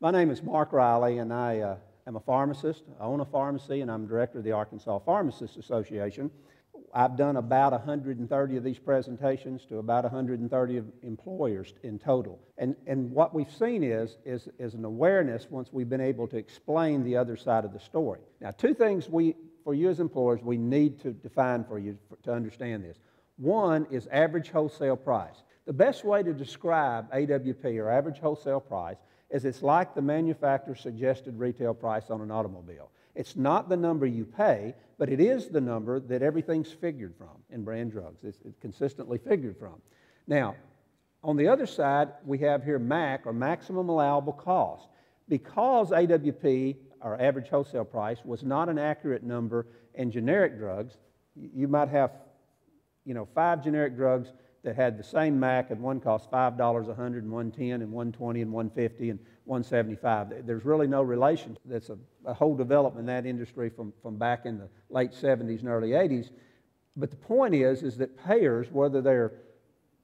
My name is Mark Riley, and I am a pharmacist. I own a pharmacy, and I'm director of the Arkansas Pharmacists Association. I've done about 130 of these presentations to about 130 employers in total. And what we've seen is an awareness once we've been able to explain the other side of the story. Now, two things for you as employers, we need to define for you to understand this. One is average wholesale price. The best way to describe AWP, or average wholesale price, is it's like the manufacturer's suggested retail price on an automobile. It's not the number you pay, but it is the number that everything's figured from in brand drugs. It's consistently figured from. Now, on the other side, we have here MAC, or maximum allowable cost. Because AWP, or average wholesale price, was not an accurate number in generic drugs, you might have 5 generic drugs that had the same MAC, and one cost $5 $100 and $110 and $120 and $150 and $175. There's really no relation. That's a whole development in that industry from back in the late 70s and early 80s. But the point is that payers, whether they're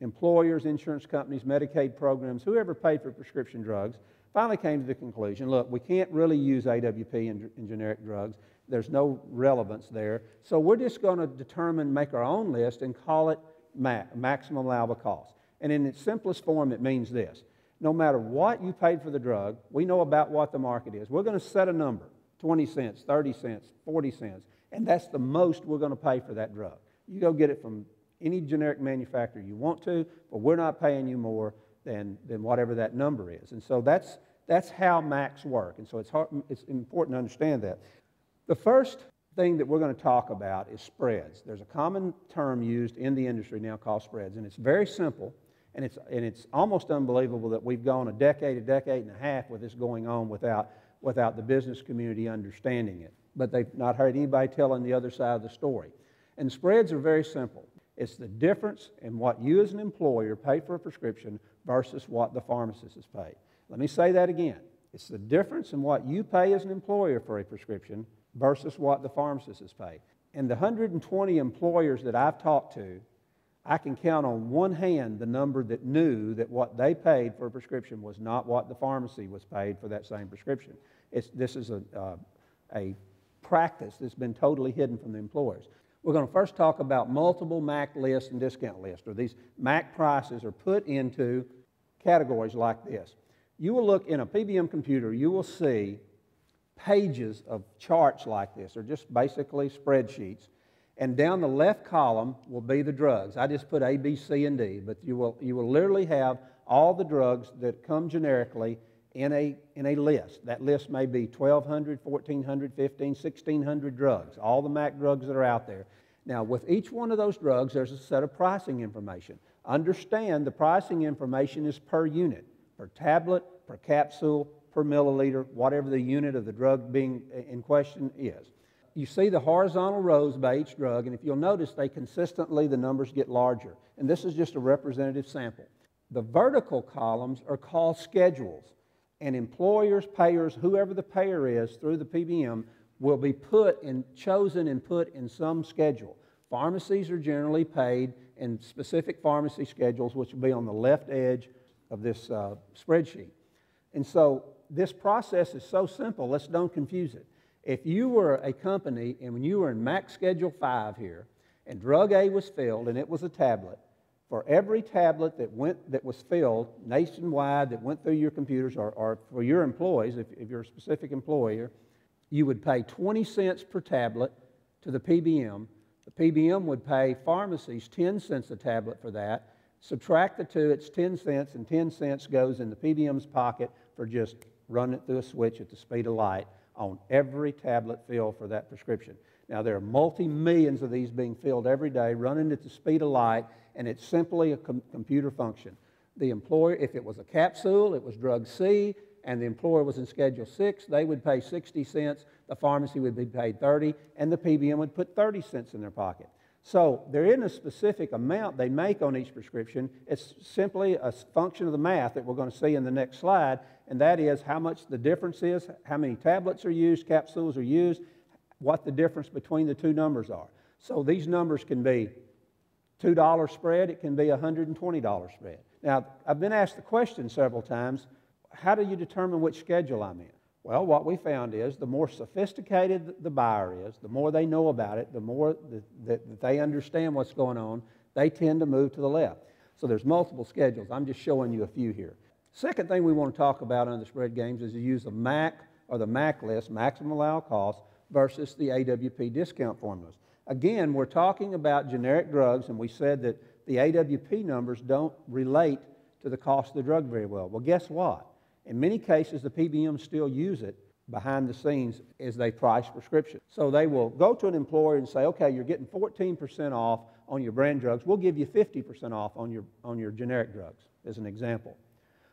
employers, insurance companies, Medicaid programs, whoever paid for prescription drugs, finally came to the conclusion, look, we can't really use AWP in generic drugs. There's no relevance there. So we're just going to make our own list and call it maximum allowable cost. And in its simplest form, it means this. No matter what you paid for the drug, we know about what the market is. We're going to set a number, 20 cents, 30 cents, 40 cents, and that's the most we're going to pay for that drug. You go get it from any generic manufacturer you want to, but we're not paying you more than whatever that number is. And so that's how MACs work, and so it's important to understand that. The first thing that we're going to talk about is spreads. There's a common term used in the industry now called spreads, and it's very simple, and it's almost unbelievable that we've gone a decade and a half with this going on without the business community understanding it. But they've not heard anybody telling the other side of the story. And spreads are very simple. It's the difference in what you as an employer pay for a prescription versus what the pharmacist has paid. Let me say that again. It's the difference in what you pay as an employer for a prescription versus what the pharmacist has paid. And the 120 employers that I've talked to, I can count on one hand the number that knew that what they paid for a prescription was not what the pharmacy was paid for that same prescription. This is a practice that's been totally hidden from the employers. We're going to first talk about multiple MAC lists and discount lists, or these MAC prices are put into categories like this. You will look in a PBM computer, you will see pages of charts like this. They're just basically spreadsheets. And down the left column will be the drugs. I just put A, B, C, and D, but you will literally have all the drugs that come generically in a list. That list may be 1,200, 1,400, 1,500, 1,600 drugs, all the MAC drugs that are out there. Now, with each one of those drugs, there's a set of pricing information. Understand the pricing information is per unit, per tablet, per capsule, per milliliter, whatever the unit of the drug being in question is. You see the horizontal rows by each drug, and if you'll notice, the numbers get larger. And this is just a representative sample. The vertical columns are called schedules, and employers, payers, whoever the payer is through the PBM will be chosen and put in some schedule. Pharmacies are generally paid in specific pharmacy schedules, which will be on the left edge of this spreadsheet. And so this process is so simple, let's don't confuse it. If you were a company and when you were in MAC Schedule 5 here, and drug A was filled and it was a tablet, for every tablet that was filled nationwide that went through your computers or for your employees, if you're a specific employer, you would pay 20 cents per tablet to the PBM. The PBM would pay pharmacies 10 cents a tablet for that. Subtract the two, it's 10 cents, and 10 cents goes in the PBM's pocket for just running it through a switch at the speed of light on every tablet filled for that prescription. Now, there are multi-millions of these being filled every day, running at the speed of light, and it's simply a computer function. The employer, if it was a capsule, it was drug C, and the employer was in Schedule 6, they would pay 60 cents, the pharmacy would be paid 30, and the PBM would put 30 cents in their pocket. So there isn't a specific amount they make on each prescription. It's simply a function of the math that we're going to see in the next slide, and that is how much the difference is, how many tablets are used, capsules are used, what the difference between the two numbers are. So these numbers can be $2 spread, it can be a $120 spread. Now, I've been asked the question several times, how do you determine which schedule I'm in? Well, what we found is the more sophisticated the buyer is, the more they know about it, the more that they understand what's going on, they tend to move to the left. So there's multiple schedules. I'm just showing you a few here. Second thing we want to talk about on the spread games is to use the MAC or the MAC list, maximum allowed cost, versus the AWP discount formulas. Again, we're talking about generic drugs, and we said that the AWP numbers don't relate to the cost of the drug very well. Well, guess what? In many cases, the PBMs still use it behind the scenes as they price prescriptions. So they will go to an employer and say, okay, you're getting 14% off on your brand drugs. We'll give you 50% off on your generic drugs, as an example.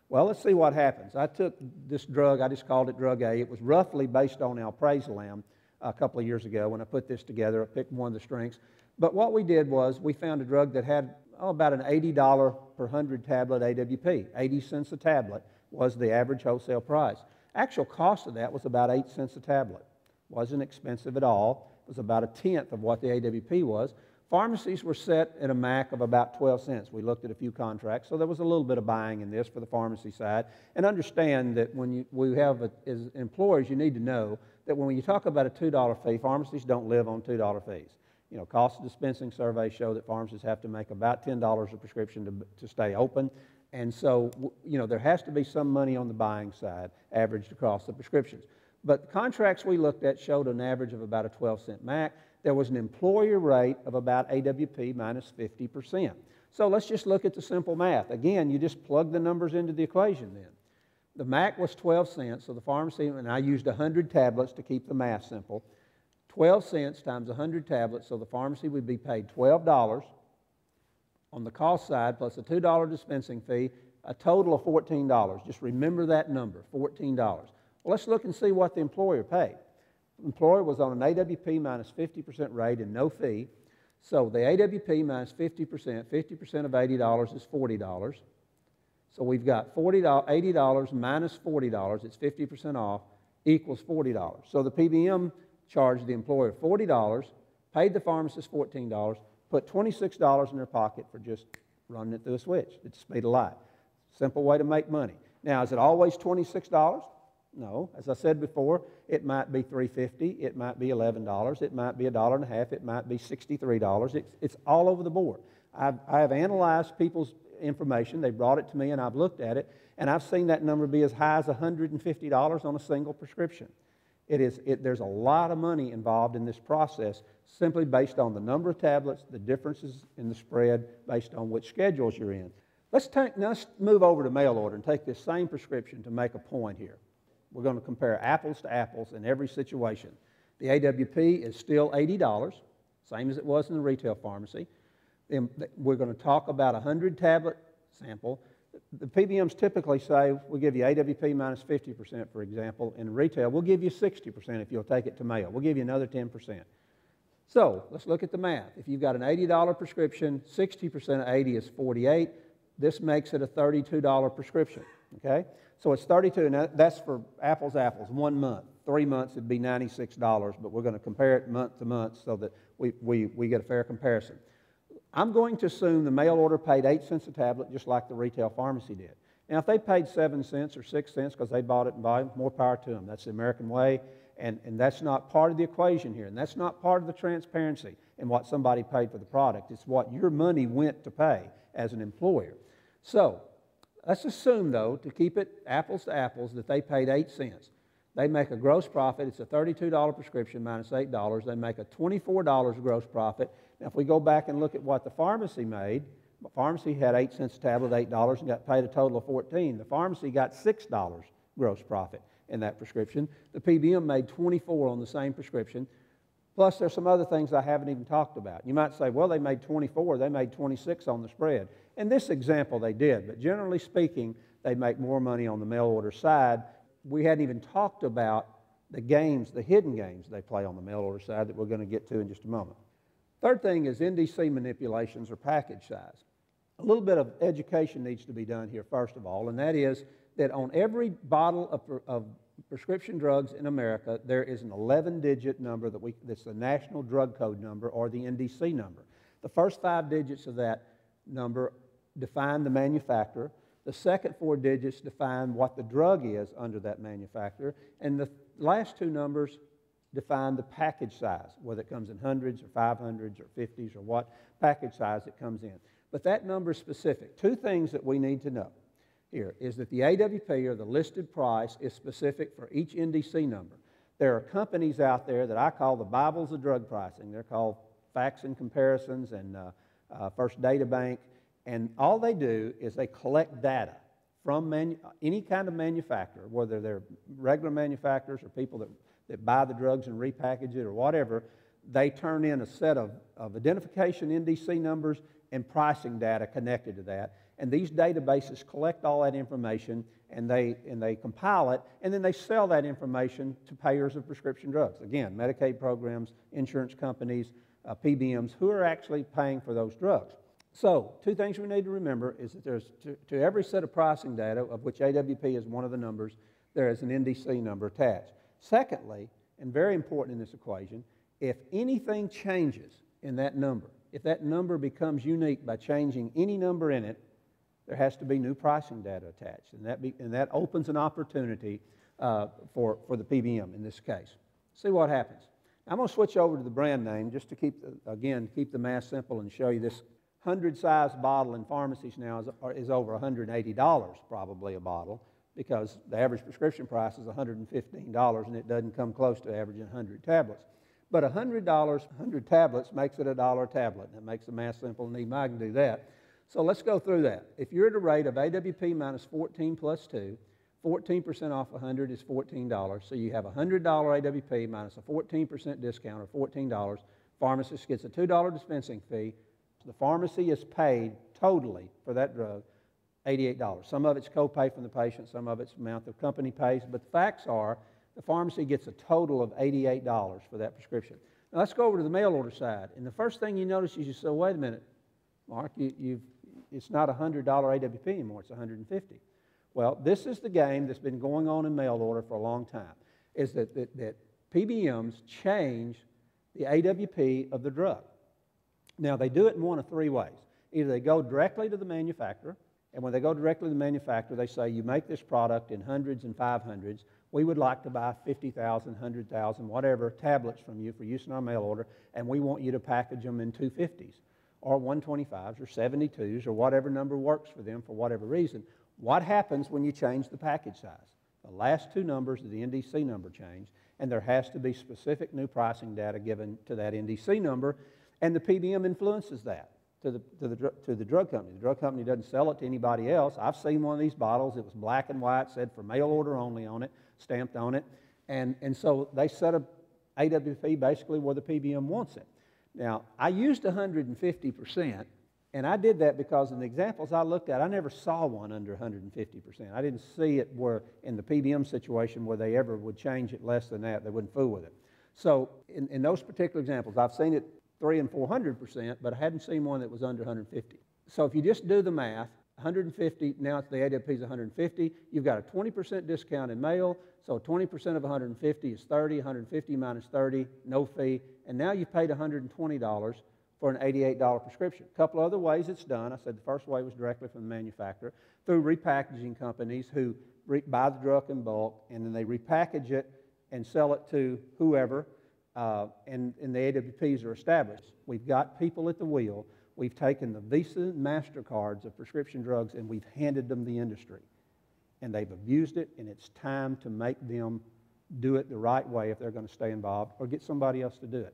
Well, let's see what happens. I took this drug, I just called it Drug A. It was roughly based on alprazolam a couple of years ago when I put this together. I picked one of the strengths. But what we did was we found a drug that had about an $80 per 100 tablet AWP, 80 cents a tablet was the average wholesale price. Actual cost of that was about 8 cents a tablet. Wasn't expensive at all. It was about a tenth of what the AWP was. Pharmacies were set at a MAC of about 12 cents. We looked at a few contracts, so there was a little bit of buying in this for the pharmacy side. And understand that when as employers, you need to know that when you talk about a $2 fee, pharmacies don't live on $2 fees. You know, cost of dispensing surveys show that pharmacists have to make about $10 a prescription to stay open. And so, you know, there has to be some money on the buying side averaged across the prescriptions. But the contracts we looked at showed an average of about a 12-cent MAC. There was an employer rate of about AWP minus 50%. So let's just look at the simple math. Again, you just plug the numbers into the equation then. The MAC was 12 cents, so the pharmacy, and I used 100 tablets to keep the math simple. 12 cents times 100 tablets, so the pharmacy would be paid $12 on the cost side, plus a $2 dispensing fee, a total of $14. Just remember that number, $14. Well, let's look and see what the employer paid. The employer was on an AWP minus 50% rate and no fee. So the AWP minus 50% of $80 is $40. So we've got $80 minus $40, it's 50% off, equals $40. So the PBM charged the employer $40, paid the pharmacist $14, put $26 in their pocket for just running it through a switch at the speed of light. Simple way to make money. Now, is it always $26? No. As I said before, it might be $3.50, it might be $11, it might be $1.50, it might be $63. It's all over the board. I have analyzed people's information. They brought it to me, and I've looked at it, and I've seen that number be as high as $150 on a single prescription. There's a lot of money involved in this process simply based on the number of tablets, the differences in the spread based on which schedules you're in. Let's move over to mail order and take this same prescription to make a point here. We're going to compare apples to apples in every situation. The AWP is still $80, same as it was in the retail pharmacy. We're going to talk about a 100-tablet sample. The PBMs typically say, we'll give you AWP minus 50%, for example. In retail, we'll give you 60% if you'll take it to mail. We'll give you another 10%. So let's look at the math. If you've got an $80 prescription, 60% of 80 is 48. This makes it a $32 prescription, okay? So it's 32, and that's for apples, 1 month. 3 months, it'd be $96, but we're going to compare it month to month so that we get a fair comparison. I'm going to assume the mail order paid 8 cents a tablet, just like the retail pharmacy did. Now, if they paid 7 cents or 6 cents because they bought it in volume, more power to them. That's the American way, and that's not part of the equation here, and that's not part of the transparency in what somebody paid for the product. It's what your money went to pay as an employer. So let's assume, though, to keep it apples to apples, that they paid 8 cents. They make a gross profit. It's a $32 prescription minus $8. They make a $24 gross profit. Now, if we go back and look at what the pharmacy made, the pharmacy had 8 cents a tablet, $8, and got paid a total of $14. The pharmacy got $6 gross profit in that prescription. The PBM made $24 on the same prescription. Plus, there's some other things I haven't even talked about. You might say, well, they made $24, they made $26 on the spread. In this example, they did, but generally speaking, they make more money on the mail order side. We hadn't even talked about the games, the hidden games they play on the mail order side that we're going to get to in just a moment. Third thing is NDC manipulations or package size. A little bit of education needs to be done here, first of all, and that is that on every bottle of prescription drugs in America, there is an 11-digit number that's the National Drug Code number, or the NDC number. The first 5 digits of that number define the manufacturer. The second 4 digits define what the drug is under that manufacturer. And the last 2 numbers define the package size, whether it comes in hundreds or 500s or 50s or what package size it comes in. But that number is specific. 2 things that we need to know here is that the AWP, or the listed price, is specific for each NDC number. There are companies out there that I call the Bibles of drug pricing. They're called Facts and Comparisons and First Data Bank. And all they do is they collect data from any kind of manufacturer, whether they're regular manufacturers or people that buy the drugs and repackage it or whatever. They turn in a set of identification NDC numbers and pricing data connected to that. And these databases collect all that information, and they compile it, and then they sell that information to payers of prescription drugs. Again, Medicaid programs, insurance companies, PBMs, who are actually paying for those drugs. So, 2 things we need to remember is that there's to every set of pricing data, of which AWP is one of the numbers, there is an NDC number attached. Secondly, and very important in this equation, if anything changes in that number, if that number becomes unique by changing any number in it, there has to be new pricing data attached, and that opens an opportunity for the PBM in this case. See what happens. I'm going to switch over to the brand name just to keep the math simple and show you this 100-size bottle in pharmacies now is over $180 probably a bottle, because the average prescription price is $115, and it doesn't come close to averaging 100 tablets. But $100, 100 tablets makes it $1 a tablet, and it makes the math simple, and even I can do that. So let's go through that. If you're at a rate of AWP minus 14 plus 2, 14% off 100 is $14. So you have a $100 AWP minus a 14% discount, or $14. Pharmacist gets a $2 dispensing fee. The pharmacy is paid totally for that drug $88. Some of it's copay from the patient, some of it's the amount the company pays, but the facts are the pharmacy gets a total of $88 for that prescription. Now let's go over to the mail order side. And the first thing you notice is you say, wait a minute, Mark, it's not a $100 AWP anymore, it's $150. Well, this is the game that's been going on in mail order for a long time, is that PBMs change the AWP of the drug. Now, they do it in one of 3 ways. Either they go directly to the manufacturer, and when they go directly to the manufacturer, they say, you make this product in hundreds and 500s. We would like to buy 50,000, 100,000, whatever, tablets from you for use in our mail order, and we want you to package them in 250s or 125s or 72s or whatever number works for them for whatever reason. What happens when you change the package size? The last 2 numbers of the NDC number change, and there has to be specific new pricing data given to that NDC number, and the PBM influences that to the drug company. The drug company doesn't sell it to anybody else. I've seen one of these bottles. It was black and white, said for mail order only on it, stamped on it, and so they set a AWP basically where the PBM wants it. Now, I used 150%, and I did that because in the examples I looked at, I never saw one under 150%. I didn't see it where in the PBM situation where they ever would change it less than that. They wouldn't fool with it. So in those particular examples, I've seen it 300% and 400%, but I hadn't seen one that was under 150. So if you just do the math, 150, now the AWP is 150, you've got a 20% discount in mail, so 20% of 150 is 30, 150 minus 30, no fee, and now you've paid $120 for an $88 prescription. A couple other ways it's done. I said the first way was directly from the manufacturer, through repackaging companies who buy the drug in bulk, and then they repackage it and sell it to whoever, and the AWPs are established. We've got people at the wheel. We've taken the Visa and MasterCards of prescription drugs and we've handed them the industry. And they've abused it, and it's time to make them do it the right way if they're going to stay involved, or get somebody else to do it.